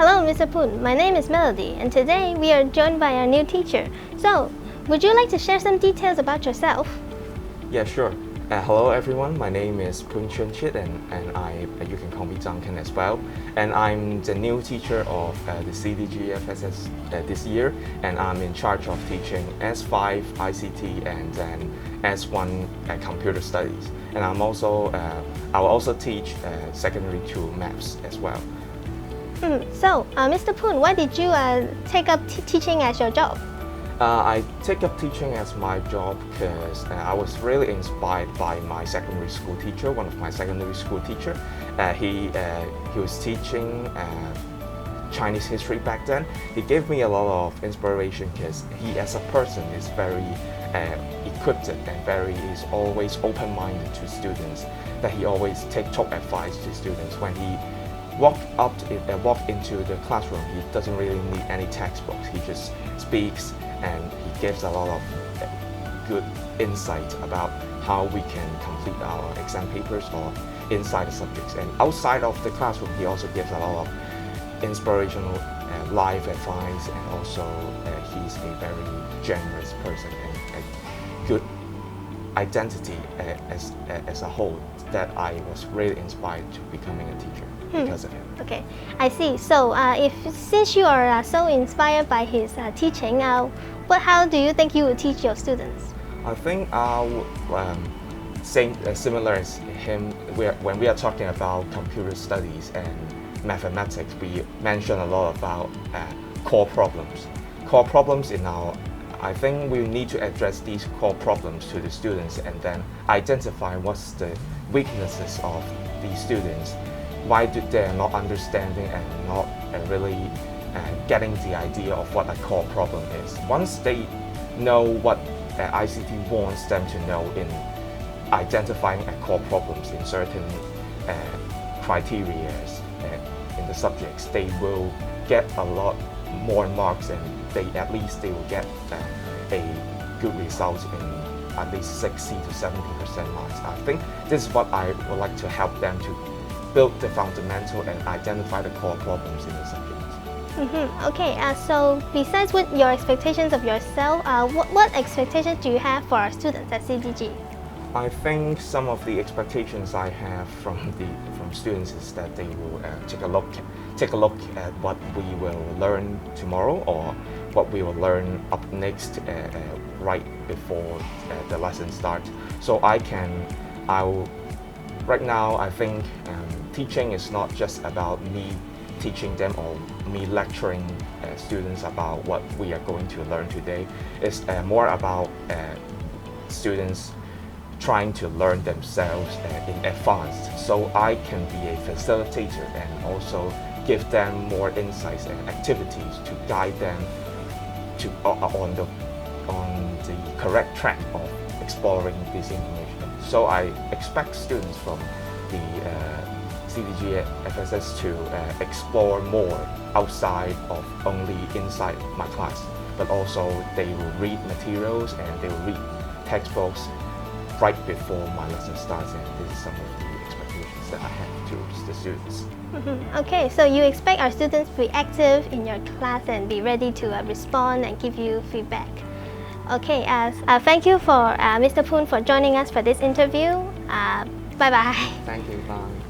Hello, Mr. Poon. My name is Melody, and today we are joined by our new teacher. So, would you like to share some details about yourself? Yeah, sure. Hello everyone, my name is Poon Chit and you can call me Duncan as well. And I'm the new teacher of the CDG FSS this year, and I'm in charge of teaching S5 ICT and then S1 computer studies. And I will also teach secondary 2 maths as well. So, Mr. Poon, why did you take up teaching as your job? I take up teaching as my job because I was really inspired by my secondary school teacher, one of my secondary school teacher. He was teaching Chinese history back then. He gave me a lot of inspiration because he as a person is very equipped and is always open-minded to students, that he always took advice to students. When he walked into the classroom, he doesn't really need any textbooks. He just speaks and he gives a lot of good insight about how we can complete our exam papers or inside the subjects. And outside of the classroom, he also gives a lot of inspirational life advice, and also he's a very generous person and a good identity as a whole, that I was really inspired to becoming a teacher because of him. Okay, I see. So, since you are so inspired by his teaching, how do you think you would teach your students? I think similar as him, when we are talking about computer studies and mathematics, we mention a lot about core problems. Core problems I think we need to address these core problems to the students and then identify what's the weaknesses of these students. Why they are not understanding and not really getting the idea of what a core problem is. Once they know what ICT wants them to know in identifying core problems in certain criteria in the subjects, they will get a lot more marks, and at least they will get a good result in at least 60 to 70% marks. I think this is what I would like to help them to build the fundamental and identify the core problems in the subjects. Okay, so besides with your expectations of yourself, what expectations do you have for our students at CDG? I think some of the expectations I have from students is that they will take a look at what we will learn tomorrow, or what we will learn up next right before the lesson starts. So right now I think teaching is not just about me teaching them or me lecturing students about what we are going to learn today. It's more about students trying to learn themselves in advance, so I can be a facilitator and also give them more insights and activities to guide them on the correct track of exploring this information. So I expect students from the CDG FSS to explore more outside of only inside my class, but also they will read materials and they will read textbooks right before my lesson starts, and this is some of the expectations that I have to the students. Okay, so you expect our students to be active in your class and be ready to respond and give you feedback. Okay, thank you for Mr. Poon for joining us for this interview. Bye-bye. Thank you, bye.